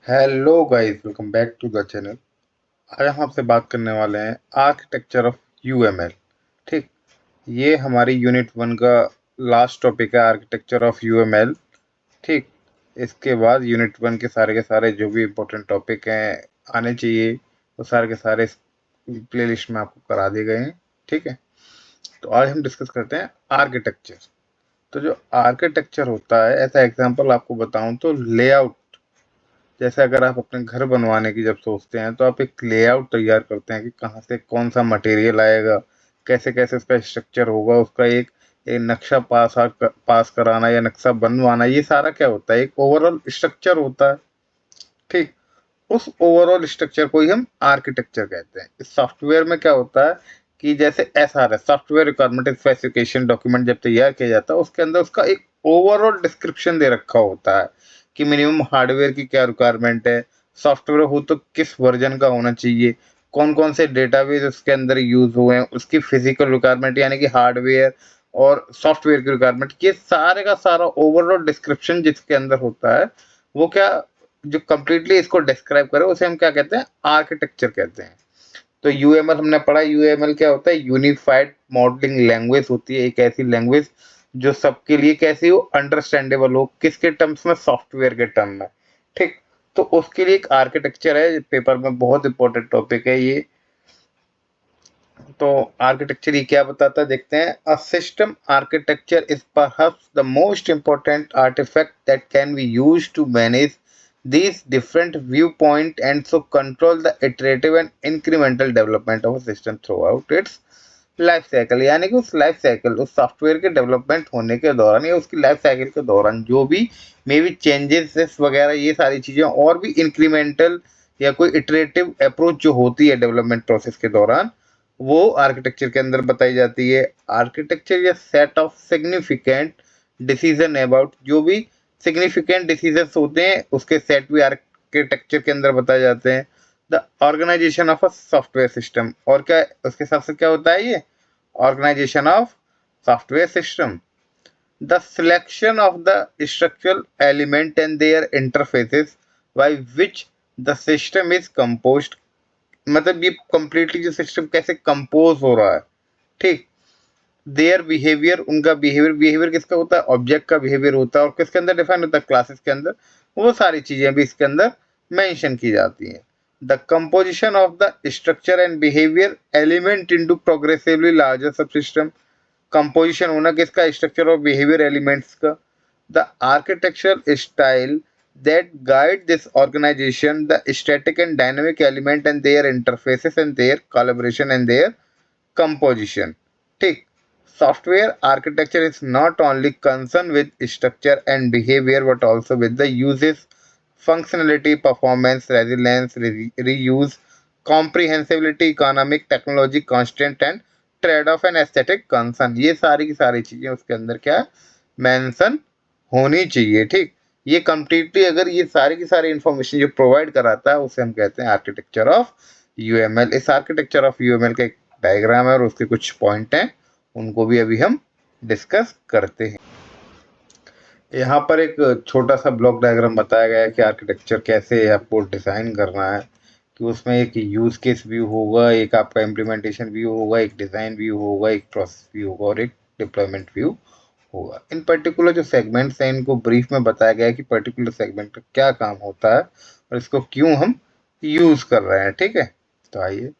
Hello guys, welcome back to the channel. आज हम आपसे बात करने वाले हैं आर्किटेक्चर ऑफ यूएमएल। ठीक, ये हमारी यूनिट 1 का लास्ट टॉपिक है, आर्किटेक्चर ऑफ यूएमएल। ठीक, इसके बाद यूनिट 1 के सारे जो भी इम्पोर्टेंट टॉपिक हैं आने चाहिए, वो सारे के सारे प्लेलिस्ट में आपको करा दिए गए हैं। ठीक है, तो आज हम डिस्कस करते हैं आर्किटेक्चर। तो जो आर्किटेक्चर होता है, ऐसा एग्जांपल आपको बताऊं तो लेआउट। जैसे अगर आप अपने घर बनवाने की जब सोचते हैं तो आप एक लेआउट तैयार करते हैं कि कहाँ से कौन सा मटेरियल आएगा, कैसे कैसे उसका स्ट्रक्चर होगा, उसका एक नक्शा पास कराना या नक्शा बनवाना, ये सारा क्या होता है, एक ओवरऑल स्ट्रक्चर होता है। ठीक, उस ओवरऑल स्ट्रक्चर को ही हम आर्किटेक्चर कहते हैं। इस सॉफ्टवेयर में क्या होता है कि जैसे SRS, software requirement specification document, जब तैयार किया जाता है उसके अंदर उसका एक ओवरऑल डिस्क्रिप्शन दे रखा होता है कि मिनिमम हार्डवेयर की क्या रिक्वायरमेंट है, सॉफ्टवेयर हो तो किस वर्जन का होना चाहिए, कौन कौन से डेटाबेस उसके अंदर यूज हुए हैं, उसकी फिजिकल रिक्वायरमेंट यानी कि हार्डवेयर और सॉफ्टवेयर की रिक्वायरमेंट, ये सारे का सारा ओवरऑल डिस्क्रिप्शन जिसके अंदर होता है, वो क्या, जो कंप्लीटली इसको डिस्क्राइब करे उसे हम क्या कहते हैं, आर्किटेक्चर कहते हैं। तो यूएमएल हमने पढ़ा, यूएमएल क्या होता है, यूनिफाइड मॉडलिंग लैंग्वेज होती है, एक ऐसी लैंग्वेज जो सबके लिए कैसी हो, अंडरस्टैंडेबल हो, किसके टर्म्स में, सॉफ्टवेयर के टर्म में। ठीक, तो उसके लिए एक आर्किटेक्चर है, पेपर में बहुत इंपॉर्टेंट टॉपिक है ये। तो आर्किटेक्चर ये क्या बताता है, देखते हैं। A system architecture is perhaps the most important artefact that can be used to manage these different viewpoint and so control the iterative and incremental development of a system throughout its life cycle. यानी कि उस life cycle, उस software के development होने के दौरान या उसकी लाइफ साइकिल के दौरान जो भी मे बी चेंजेस वगैरह, ये सारी चीज़ें और भी इंक्रीमेंटल या कोई इटरेटिव अप्रोच जो होती है डेवलपमेंट प्रोसेस के दौरान, वो आर्किटेक्चर के अंदर बताई जाती है। आर्किटेक्चर या set of significant decision about, जो भी सिग्निफिकेंट डिसीजंस होते हैं उसके सेट भी आर्किटेक्चर के अंदर बताए जाते हैं। The organisation of a software system, और क्या उसके साथ साथ क्या होता है, ये organisation of software system. The selection of the structural element and their interfaces by which the system is composed, मतलब ये कंप्लीटली जो सिस्टम कैसे कंपोज हो रहा है। ठीक, देयर बिहेवियर, उनका बिहेवियर किसका होता है, ऑब्जेक्ट का बिहेवियर होता है, और किसके अंदर डिफाइन होता है, क्लासेस के अंदर। वो सारी चीजें भी इसके अंदर मेंशन की जाती हैं। The composition of the structure and behaviour element into progressively larger सब सिस्टम। कंपोजिशन होना किसका, स्ट्रक्चर और बिहेवियर एलिमेंट्स का। The architectural style that guide this organization, the static and dynamic element and their interfaces and their collaboration and their composition. ठीक, software architecture is not only concerned with structure and behavior but also with the uses, functionality, performance, resilience, reuse, comprehensibility, economic, technology, constant and trade off and aesthetic concern. ये सारी की सारी चीजें उसके अंदर क्या mention होनी चाहिए। ठीक, ये कंप्लीटली अगर ये सारी की सारी इंफॉर्मेशन जो प्रोवाइड कराता है उसे हम कहते हैं आर्किटेक्चर ऑफ यूएमएल। इस आर्किटेक्चर ऑफ यूएमएल का एक डायग्राम है और उसके कुछ पॉइंट हैं, उनको भी अभी हम डिस्कस करते हैं। यहाँ पर एक छोटा सा ब्लॉक डायग्राम बताया गया है कि आर्किटेक्चर कैसे आपको डिज़ाइन करना है, कि उसमें एक यूज़ केस व्यू होगा, एक आपका इम्प्लीमेंटेशन व्यू होगा, एक डिज़ाइन व्यू होगा, एक प्रोसेस व्यू होगा और एक डिप्लॉयमेंट व्यू होगा। इन पर्टिकुलर जो सेगमेंट्स हैं इनको ब्रीफ में बताया गया है कि पर्टिकुलर सेगमेंट का क्या काम होता है और इसको क्यों हम यूज़ कर रहे हैं। ठीक है, तो आइए,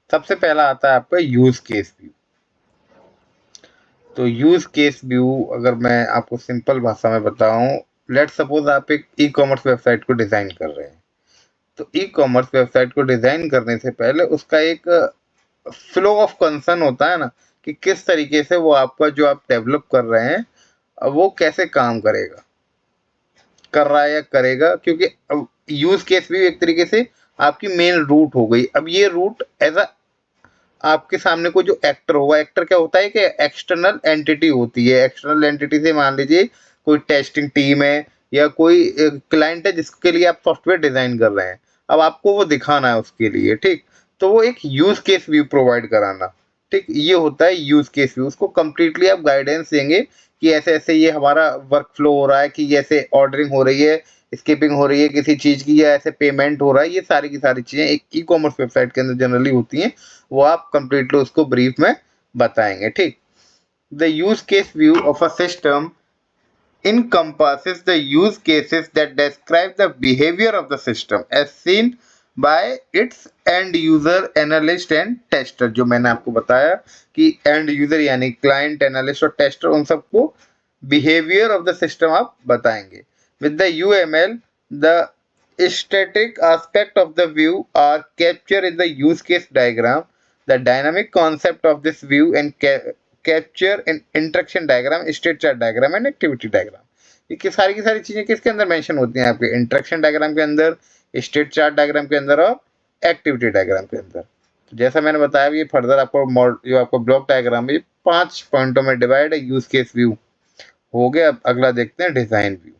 सबसे पहला आता है आपका यूज़ केस व्यू। तो यूज केस व्यू अगर मैं आपको सिंपल भाषा में बताऊं, लेट सपोज आप एक ई कॉमर्स वेबसाइट को डिजाइन कर रहे हैं। तो ई कॉमर्स वेबसाइट को डिजाइन करने से पहले उसका एक फ्लो ऑफ कंसर्न होता है ना, कि किस तरीके से वो आपका जो आप डेवलप कर रहे हैं वो कैसे काम करेगा, कर रहा है या करेगा। क्योंकि यूज केस व्यू एक तरीके से आपकी मेन रूट हो गई। अब ये रूट एज अ आपके सामने कोई जो एक्टर होगा, एक्टर क्या होता है कि एक्सटर्नल एंटिटी होती है। एक्सटर्नल एंटिटी से मान लीजिए कोई टेस्टिंग टीम है या कोई क्लाइंट है जिसके लिए आप सॉफ्टवेयर डिजाइन कर रहे हैं, अब आपको वो दिखाना है उसके लिए। ठीक, तो वो एक यूज केस व्यू प्रोवाइड कराना। ठीक, ये होता है यूज केस व्यू। उसको कंप्लीटली आप गाइडेंस देंगे कि ऐसे ऐसे ये हमारा वर्क फ्लो हो रहा है, कि ऐसे ऑर्डरिंग हो रही है, स्किपिंग हो रही है किसी चीज़ की, या ऐसे पेमेंट हो रहा है। ये सारी की सारी चीज़ें एक ई-कॉमर्स वेबसाइट के अंदर जनरली होती हैं, वो आप कंप्लीटली उसको ब्रीफ में बताएँगे, ठीक। The use case view of a system encompasses the use cases that describe the behavior of the system as seen by its end user, analyst and tester। जो मैंने आपको बताया कि end user यानी client, analyst और tester, उन सबको behavior of the system आप बताएंगे। With the UML, the static aspect of the view are captured in the use case diagram. The dynamic concept of this view and capture in interaction diagram, state chart diagram and activity diagram। ये सारी की सारी चीजें किसके अंदर mention होती हैं? आपके इंटरेक्शन डायग्राम के अंदर, स्टेट चार्ट डायग्राम के अंदर और एक्टिविटी डायग्राम के अंदर। तो जैसा मैंने बताया, ये फर्दर आपको जो आपको ब्लॉक डायग्राम है 5 पॉइंटों में डिवाइड है। यूज केस व्यू हो गया। अब अगला देखते हैं design view.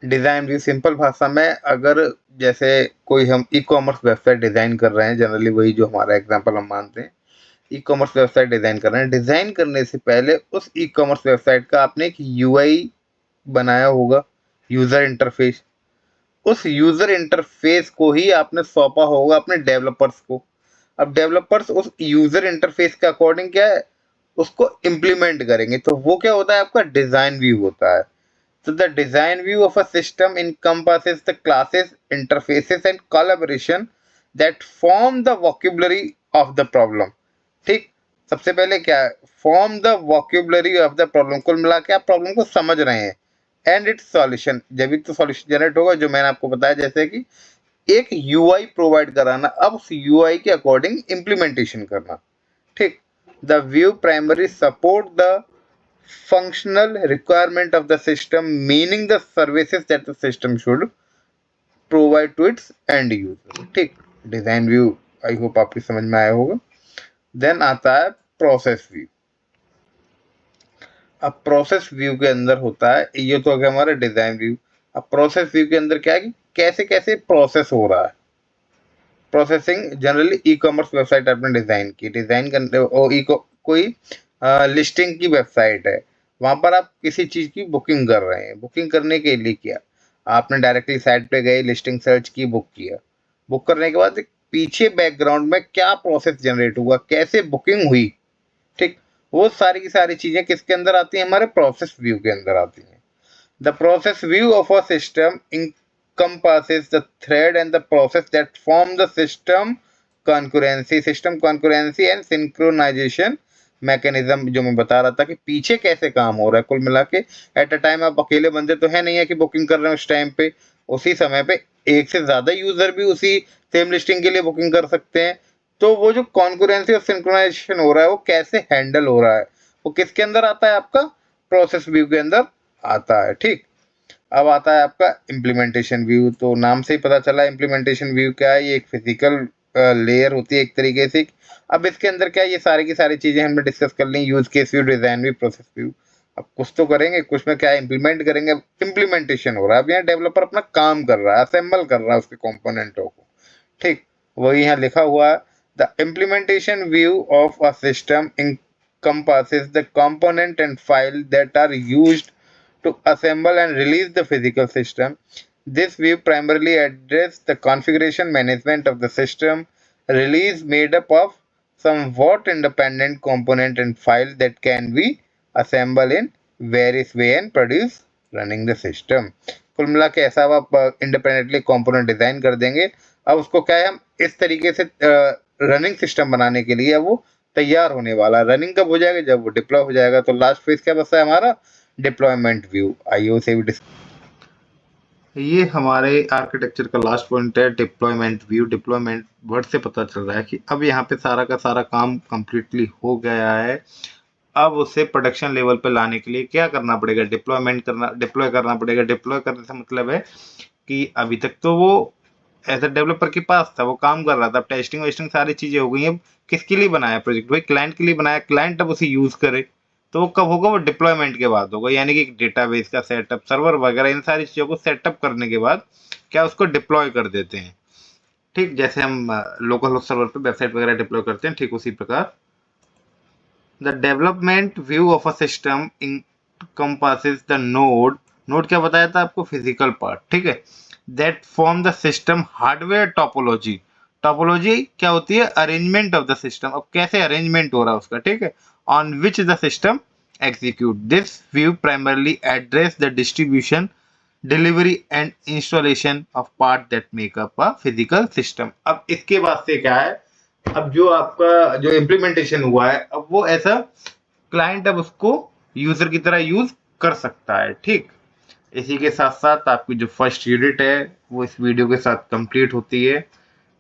Design view simple भाषा में, अगर जैसे कोई हम ई कॉमर्स वेबसाइट डिजाइन कर रहे हैं, जनरली वही जो हमारा एग्जांपल हम मानते हैं, ई कॉमर्स वेबसाइट डिजाइन कर रहे हैं, डिजाइन करने से पहले उस ई कॉमर्स वेबसाइट का आपने एक यूआई बनाया होगा, यूजर इंटरफेस। उस यूजर इंटरफेस को ही आपने सौंपा होगा अपने डेवलपर्स को। अब डेवलपर्स उस यूजर इंटरफेस के अकॉर्डिंग क्या है, उसको इम्प्लीमेंट करेंगे। तो वो क्या होता है, आपका डिजाइन व्यू होता है। So the design view of a system encompasses the classes, interfaces and collaboration that form the vocabulary of the problem। ठीक, सबसे पहले क्या है, form the vocabulary of the problem. कुल मिला के आप प्रॉब्लम को समझ रहे हैं, एंड इट्स सॉल्यूशन, जब भी तो सॉल्यूशन जनरेट होगा, जो मैंने आपको बताया, जैसे कि एक यूआई प्रोवाइड कराना, अब उस यूआई के अकॉर्डिंग इम्प्लीमेंटेशन करना। ठीक, the view primary support the functional requirement of the system, meaning the services that the system should provide to its end user। ठीक, डिजाइन व्यू आई होप आपकी समझ में आया होगा। देन आता है प्रोसेस व्यू। अब प्रोसेस व्यू के अंदर होता है, ये तो हो गया हमारा डिजाइन व्यू। अब प्रोसेस व्यू के अंदर क्या है कि कैसे कैसे प्रोसेस हो रहा है। Processing generally e commerce website आपने डिजाइन की, डिजाइन करने और कोई लिस्टिंग की वेबसाइट है, वहां पर आप किसी चीज की बुकिंग कर रहे हैं। बुकिंग करने के लिए क्या, आपने डायरेक्टली साइट पे गए, लिस्टिंग सर्च की, बुक किया। बुक करने के बाद पीछे बैकग्राउंड में क्या प्रोसेस जनरेट हुआ, कैसे बुकिंग हुई, ठीक, वो सारी की सारी चीजें किसके अंदर आती हैं, हमारे प्रोसेस व्यू के अंदर आती हैं। The process view of a system encompasses the thread and the process that form the system concurrency and synchronization mechanism, जो मैं बता रहा था कि पीछे कैसे काम हो रहा है। कुल मिला के एट अ टाइम आप अकेले बंदे तो है नहीं है कि बुकिंग कर रहे हैं उस टाइम पे, उसी समय पे एक से ज्यादा यूजर भी उसी सेम लिस्टिंग के लिए बुकिंग कर सकते हैं। तो वो जो कॉन्करेंसी और सिंक्रोनाइजेशन हो रहा है, वो कैसे हैंडल हो रहा है, वो किसके अंदर आता है, आपका प्रोसेस व्यू के अंदर आता है। ठीक, अब आता है आपका इम्प्लीमेंटेशन व्यू। तो नाम से ही पता चला इम्प्लीमेंटेशन व्यू क्या है, ये एक फिजिकल लेयर होती है एक तरीके से। अब इसके अंदर क्या है, ये सारी की सारी चीजें हमने डिस्कस कर ली, use case view, design view, process view. अब कुछ तो करेंगे, कुछ में क्या इम्प्लीमेंट करेंगे। अब इम्प्लीमेंटेशन हो रहा है, अब यहाँ डेवलपर अपना काम कर रहा है, असेंबल कर रहा है उसके कंपोनेंटों को। ठीक, वही यहाँ लिखा हुआ है, the implementation view of a system encompasses the component and file that are used to assemble and release the physical system। This view primarily addresses the configuration management of the system release made up of somewhat independent component and file that can be assembled in various way and produce running the system। कुल मिला के ऐसा आप independently component design कर देंगे। अब उसको क्या है, हम इस तरीके से रनिंग सिस्टम बनाने के लिए वो तैयार होने वाला है। रनिंग कब हो जाएगा, जब वो डिप्लॉय हो जाएगा। तो लास्ट फेज क्या बचा है हमारा, डिप्लॉयमेंट व्यू। आइए उसे भी ये हमारे आर्किटेक्चर का लास्ट पॉइंट है, डिप्लॉयमेंट व्यू। डिप्लॉयमेंट वर्ड से पता चल रहा है कि अब यहाँ पे सारा का सारा काम कंप्लीटली हो गया है। अब उसे प्रोडक्शन लेवल पे लाने के लिए क्या करना पड़ेगा, डिप्लॉय करना पड़ेगा। डिप्लॉय करने से मतलब है कि अभी तक तो वो एज अ डेवलपर के पास था, वो काम कर रहा था, अब टेस्टिंग वेस्टिंग सारी चीजें हो गई हैं। किसके लिए बनाया प्रोजेक्ट, भाई क्लाइंट के लिए बनाया, क्लाइंट अब उसे यूज करे। तो वो कब होगा, वो डिप्लॉयमेंट के बाद होगा, यानी कि डेटाबेस का सेटअप, सर्वर वगैरह, इन सारी चीजों को सेटअप करने के बाद क्या उसको डिप्लॉय कर देते हैं। ठीक, जैसे हम लोकल सर्वर पे वेबसाइट वगैरह डिप्लॉय करते हैं, ठीक उसी प्रकार the development view of a system encompasses the node, node क्या बताया था आपको, फिजिकल पार्ट, ठीक है, that form the system hardware topology, topology क्या होती है, अरेंजमेंट ऑफ द सिस्टम, अब कैसे अरेंजमेंट हो रहा है उसका, ठीक है, on which the system execute. This view primarily address the distribution, delivery and installation of part that make up a physical system. अब इसके बाद से क्या है, अब जो आपका जो इम्प्लीमेंटेशन हुआ है, अब वो ऐसा क्लाइंट अब उसको यूजर की तरह यूज कर सकता है, ठीक। इसी के साथ साथ आपकी जो फर्स्ट यूनिट है वो इस वीडियो के साथ कंप्लीट होती है।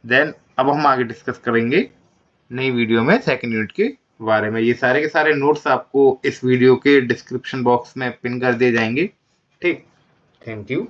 देन अब हम आगे डिस्कस करेंगे नई वीडियो में सेकंड यूनिट के बारे में। ये सारे के सारे नोट्स आपको इस वीडियो के डिस्क्रिप्शन बॉक्स में पिन कर दिए जाएंगे, ठीक। Thank you.